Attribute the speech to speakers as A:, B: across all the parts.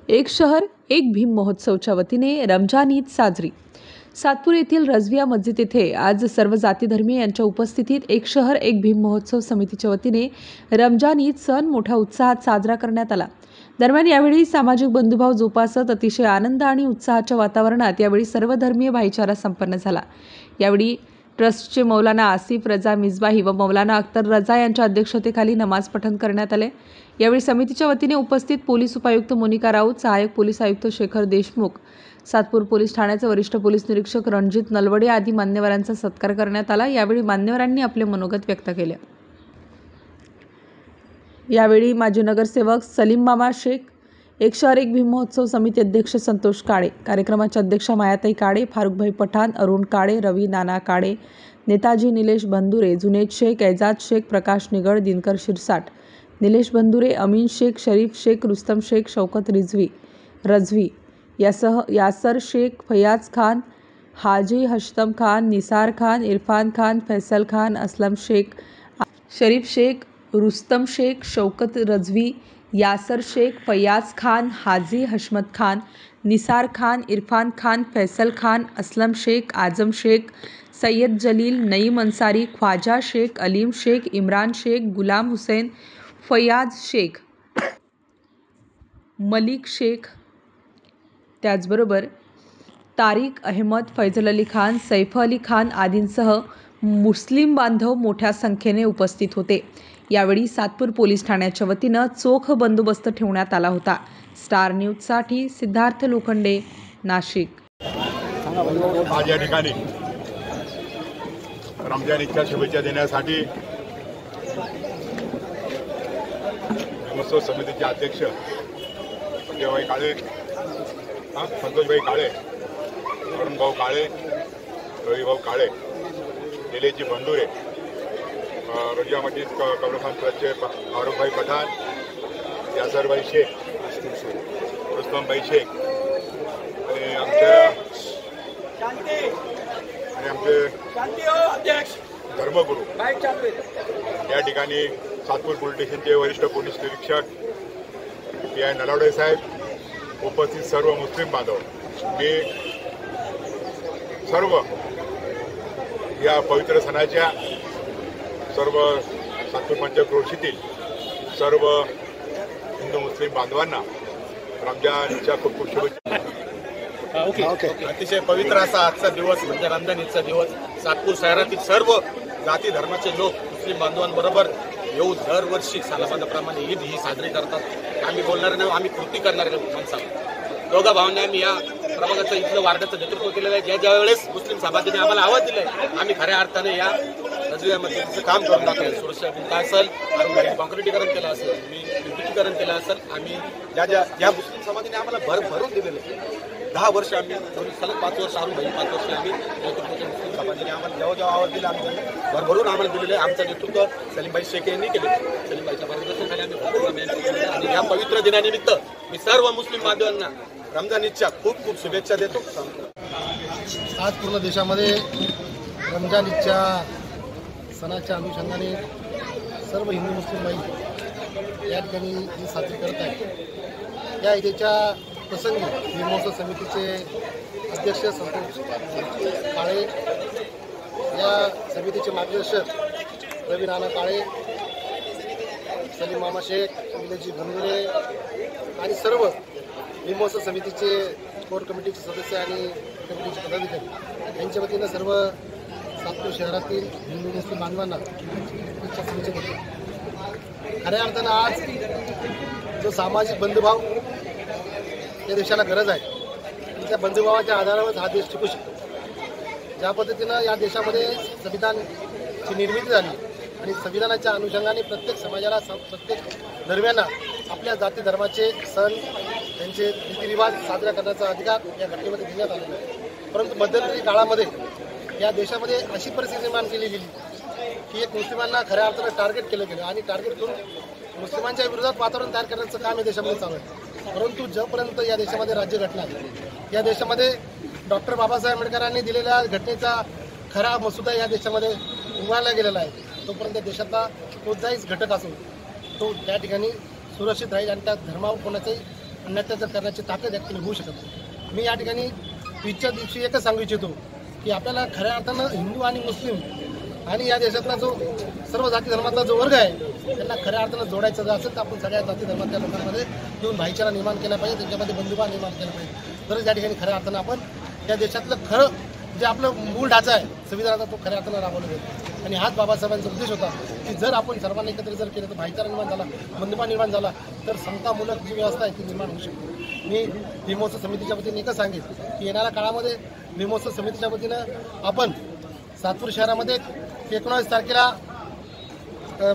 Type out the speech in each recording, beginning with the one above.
A: एक शहर एक भीम महोत्सवच्या वतीने रमजान ईद साजरी। सातपूर येथील रजविया मस्जिद येथे आज सर्व जाती धर्मीय यांच्या उपस्थितीत एक शहर एक भीम महोत्सव समितीच्या वतीने रमजान ईद सण मोठ्या उत्साहात साजरा करण्यात आला। दरम्यान यावेळी सामाजिक बंधुभाव जोपासत अतिशय आनंद आणि उत्साहाच्या वातावरणात यावेळी सर्व धर्मीय भाईचारा संपन्न झाला। यावेळी ट्रस्टचे मौलाना आसिफ रजा मिजबाही व मौलाना अख्तर रजा यांच्या अध्यक्षतेखाली नमाज पठण करण्यात आले। यावेळी समितीच्या वतीने उपस्थित पोलीस उपायुक्त मोनिका राऊत, सहाय्यक पोलीस आयुक्त शेखर देशमुख, सातपूर पोलीस ठाण्याचे वरिष्ठ पोलीस निरीक्षक रणजित नलवडे आदी मान्यवरांचा सत्कार करण्यात आला। यावेळी मान्यवरांनी आपले मनोगत व्यक्त केले। यावेळी माजी नगरसेवक सलीम मामा शेख, एक शहर एक भीम महोत्सव समिती अध्यक्ष संतोष काळे, कार्यक्रमाच्या अध्यक्षा मायाताई काळे, फारुखभाई पठाण, अरुण काळे, रवी नाना काळे, नेताजी निलेश बंधुरे, जुनेद शेख, एजाज शेख, प्रकाश निगड, दिनकर शिरसाट, निलेश बंधुरे, अमीन शेख, शरीफ शेख, रुस्तम शेख, शौकत रजवी यासह यासर शेख, फयाज खान, हाजी हशतम खान, निसार खान, इरफान खान, फैसल खान, असलम शेख, शरीफ शेख, रुस्तम शेख, शौकत रजवी, यासर शेख, फयाज खान, हाजी हशमत खान, निसार खान, इरफान खान, फैसल खान, असलम शेख, आजम शेख, सैयद जलील, नईम अंसारी, ख्वाजा शेख, अलीम शेख, इमरान शेख, गुलाम हुसैन, फयाज शेख, मलिक शेख, त्याचबरोबर तारिक अहमद, फैजल अली खान, सैफ अली खान आदींसह मुस्लिम बांधव मोठ्या संख्येने उपस्थित होते। यावेळी सातपूर पोलीस ठाण्याच्या वतीनं चोख बंदोबस्त ठेवण्यात आला होता। स्टार न्यूजसाठी सिद्धार्थ लोखंडे, नाशिक।
B: आज या ठिकाणी रमजान ईदच्या शुभेच्छा देण्यासाठी महोत्सव समितीचे अध्यक्ष संजयभाई काळे, संतोषभाई काळे, अरुणभाऊ काळे, रविभाऊ काळे, निलेशजी बंधुरे, रजिया मस्जिद कब्रस्तान ट्रस्टचे फारुखभाई पठाण, यासरभाई शेख, रुस्तमभाई शेख आणि आमचे धर्मगुरू या ठिकाणी सातपूर पोलीस स्टेशनचे वरिष्ठ पोलीस निरीक्षक PI नलावडे साहेब, उपस्थित सर्व मुस्लिम बांधव, मी सर्व या पवित्र सणाच्या सर्व सातपूर पंचक्रोशीतील सर्व हिंदू मुस्लिम बांधवांना रमजानच्या खूप खूप शुभेच्छा।
C: अतिशय पवित्र असा आजचा दिवस म्हणजे रमजान ईदचा दिवस। सातपूर शहरातील सर्व जाती धर्माचे लोक मुस्लिम बांधवांबरोबर येऊन दरवर्षी सालाबादाप्रमाणे ईद ही साजरी करतात। आम्ही बोलणार नाही, आम्ही कृती करणार माणसाला। दोघा भावांनी आम्ही या प्रभागाचं इथलं वार्डाचं नेतृत्व केलेलं आहे। ज्या वेळेस मुस्लिम समाजाने आम्हाला आवाज दिलाय, आम्ही खऱ्या अर्थाने या रजवियामध्ये तिचं काम करून दाखवलं। सुरक्षा भिंत असेल, कॉन्क्रिटीकरण केलं असेल, विद्युतीकरण केलं असेल, आम्ही ज्या मुस्लिम समाजाने आम्हाला भरून दिलेले 10 वर्ष आम्ही सलग 5 वर्ष आम्ही 5 वर्ष आम्ही नेतृत्वाच्या मुस्लिम समाजाने आम्हाला जेव्हा आवाज दिला आम्ही भरभरून आम्हाला दिलेले। आमचं नेतृत्व सलीमभाई शेख यांनी केले। सलीमभाईच्या मार्गदर्शनाखाली आम्ही आणि या पवित्र दिनानिमित्त मी सर्व मुस्लिम बांधवांना रमजान ईदच्या खूप खूप शुभेच्छा देतो।
D: आज पूर्ण देशामध्ये रमजान ईदच्या सणाच्या अनुषंगाने सर्व हिंदू मुस्लिम बाई या ठिकाणी ईद साजरी करत आहेत। या ईदेच्या प्रसंगी भीम महोत्सव समितीचे अध्यक्ष संतोष काळे, या समितीचे मार्गदर्शक रवी नाना काळे, सलीम मामा शेख, निलेशजी बंधुरे आणि सर्व भीम महोत्सव समितीचे कोर कमिटीचे सदस्य आणि कमिटीचे पदाधिकारी यांच्या वतीनं सर्व सातपूर शहरातील हिंदू मुस्लिम बांधवांना इच्छा शुभेच्छा देतो। खऱ्या अर्थानं आज जो सामाजिक बंधुभाव या देशाला गरज आहे, त्या बंधुभावाच्या आधारावर हा देश टिकू शकतो। ज्या पद्धतीनं या देशामध्ये संविधानाची निर्मिती झाली आणि संविधानाच्या अनुषंगाने प्रत्येक समाजाला, प्रत्येक धर्मियांना आपल्या जाती धर्माचे सण, त्यांचे रीतिरिवाज साजरा करण्याचा अधिकार या घटनेमध्ये देण्यात आलेला आहे। परंतु मध्यंतरी काळामध्ये या देशामध्ये अशी परिस्थिती निर्माण केली गेली की एक मुस्लिमांना खऱ्या अर्थानं टार्गेट केलं गेलं आणि टार्गेट करून मुस्लिमांच्या विरोधात वातावरण तयार करण्याचं काम या देशामध्ये चालू आहे। परंतु जोपर्यंत या देशामध्ये राज्यघटना, या देशामध्ये डॉक्टर बाबासाहेब आंबेडकरांनी दिलेल्या घटनेचा खरा मसुदा या देशामध्ये उभारला गेलेला आहे, तोपर्यंत देशाचा कोणताही घटक असो तो त्या ठिकाणी सुरक्षित राहील आणि त्या धर्मावर कोणाचाही आणि अत्याचार करण्याची ताकद या ठिकाणी होऊ शकत नाही. मी या ठिकाणी ईदच्या दिवशी एकच सांगू इच्छितो की आपल्याला खऱ्या अर्थानं हिंदू आणि मुस्लिम आणि या देशातला जो सर्व जाती धर्मातला जो वर्ग आहे त्यांना खऱ्या अर्थानं जोडायचं जर असेल तर आपण सगळ्या जाती धर्मातल्या लोकांमध्ये येऊन भाईचारा निर्माण केला पाहिजे, त्यांच्यामध्ये बंधुभाव निर्माण केला पाहिजे. तरच या ठिकाणी खऱ्या अर्थानं आपण त्या देशातलं खरं जे आपलं मूळ ढाचा आहे संविधानाचा तो खऱ्या अर्थानं राबवला जातो. आणि हाच बाबासाहेबांचा उद्देश होता की जर आपण सर्वांनी एकत्र जर केलं तर भाईचारा निर्माण झाला, बंधुभाव निर्माण झाला तर समतामूलक जी व्यवस्था आहे ती निर्माण होऊ शकते. मी भीमोत्सव समितीच्या वतीने एकच सांगेन की येणाऱ्या काळामध्ये भीमोत्सव समितीच्या वतीनं आपण सातपूर शहरामध्ये 19 तारखेला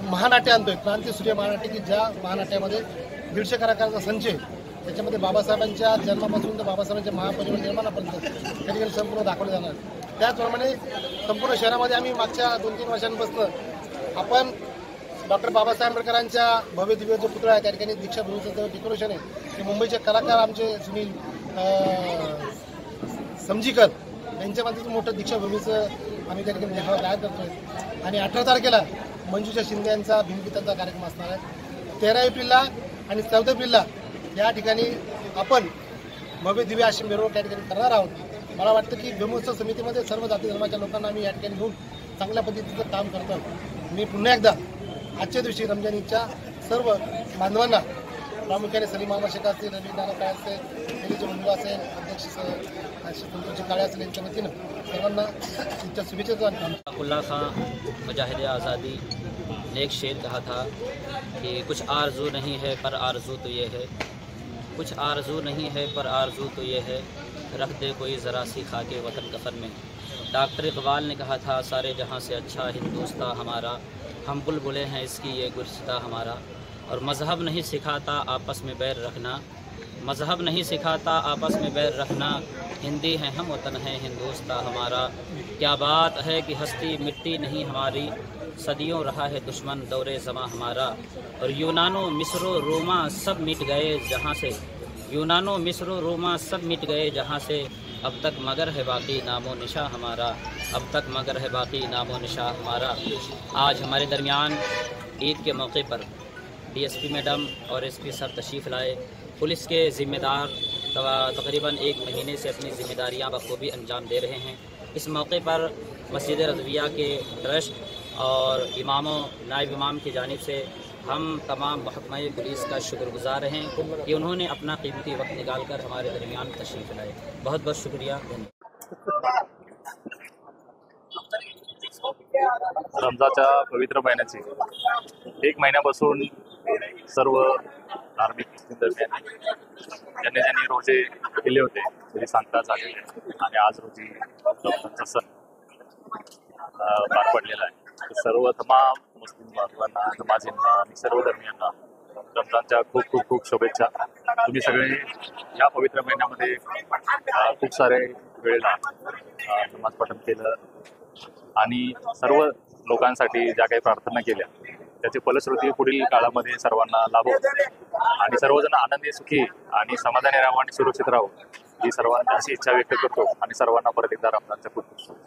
D: महानाट्य आणतोय, क्रांती सूर्य महानाट्य, की ज्या महानाट्यामध्ये 150 कलाकारांचा संच आहे. त्याच्यामध्ये बाबासाहेबांच्या जन्मापासून तर बाबासाहेबांच्या महापरिनिर्वाणापर्यंत त्या ठिकाणी संपूर्ण दाखवलं जाणार. त्याचप्रमाणे संपूर्ण शहरामध्ये आम्ही मागच्या 2-3 वर्षांपासून आपण डॉक्टर बाबासाहेब आंबेडकरांच्या भव्य दिव्य जो पुतळा आहे त्या ठिकाणी दीक्षाभूमीचं जो डेकोरेशन आहे ते मुंबईचे कलाकार आमचे सुनील समजीकर यांच्या माध्यमातून मोठं दीक्षाभूमीचं आम्ही त्या ठिकाणी देखावा तयार करतोय. आणि 18 तारखेला मंजुषा शिंदे यांचा भीमगीतांचा कार्यक्रम असणार आहे. 13 एप्रिलला आणि 14 एप्रिलला या ठिकाणी आपण भव्य दिव्य अशी मिरवणूक त्या ठिकाणी करणार आहोत. मला वाटतं की भीमोत्सव समितीमध्ये सर्व जाती धर्माच्या लोकांना आम्ही या ठिकाणी घेऊन चांगल्या पद्धतीचं काम करतो. मी पुन्हा एकदा आजच्या दिवशी रमजान ईदच्या सर्व बांधवांना प्रामुख्याने सलीम मामा शेख असतील, रवी नाना काळे असेल, दिल्लीचे मंडळ असेल, अध्यक्ष संतोषजी काळे असेल यांच्या वतीनं सर्वांना ईदच्या शुभेच्छा देतो.
E: उल्ला खां मुजाहिद आज़ादी ने एक शेर कहा था कि कुछ आरजू नहीं है पर आरजू तो ये है, कुछ आरजू नहीं है पर आरजू तो ये है, रख दे कोई ज़रा सी खाके वतन कफन में. डॉक्टर इकबाल ने कहा था सारे जहाँ से अच्छा हिंदुस्तान हमारा, हम बुलबुलें हैं इसकी ये गुलसिता हमारा. और मज़हब नहीं सिखाता आपस में बैर रखना, मज़हब नहीं सिखाता आपस में बैर रखना, हिंदी हैं हम वतन है हिंदुस्तान हमारा. क्या बात है कि हस्ती मिट्टी नहीं हमारी, सदियों रहा है दुश्मन दौरे ज़मा हमारा. और यूनानो मिस्रो रोमा सब मिट गए जहाँ से, यूनानो मिस्रो रोमा सब मिट गए जहाँ से, अब तक मगर है बाकी नामो निशा हमारा, अब तक मगर है बाकी नामो निशा हमारा. आज हमारे दरमियान ईद के मौके पर डीएसपी मैडम और एसपी सर तशरीफ़ लाए. पुलिस के ज़िम्मेदार तकरीबन 1 महीने से अपनी ज़िम्मेदारियाँ बखूबी अंजाम दे रहे हैं. इस मौके पर मस्जिद रज़विया के ट्रस्ट और इमामों नायब इमाम की जानिब से हम तमाम महकमा पुलिस का शुक्रगुजार हैं कि उन्होंने अपना कीमती वक्त निकाल कर हमारे दरमियान तशरीफ़ लाए. बहुत बहुत शुक्रिया.
F: रमजानच्या पवित्र महिन्याचे 1 महिन्यापासून सर्व धार्मिक दरम्यान ज्यांनी रोजे केले होते तरी सांगता झालेले आणि आज रोजी रमजानचा सण पार पडलेला आहे. सर्व तमाम मुस्लिम बांधवांना, नमाजींना आणि सर्व धर्मियांना रमजानच्या खूप खूप खूप शुभेच्छा. तुम्ही सगळे या पवित्र महिन्यामध्ये खूप सारे वेळेला नमाज पठण केलं आणि सर्व लोकांसाठी ज्या काही प्रार्थना केल्या त्याची फलश्रुती पुढील काळामध्ये सर्वांना लाभो आणि सर्वजण आनंदी, सुखी आणि समाधानी राहावं आणि सुरक्षित राहावं ही सर्वांची अशी इच्छा व्यक्त करतो आणि सर्वांना परत एकदा रमजानच्या खूप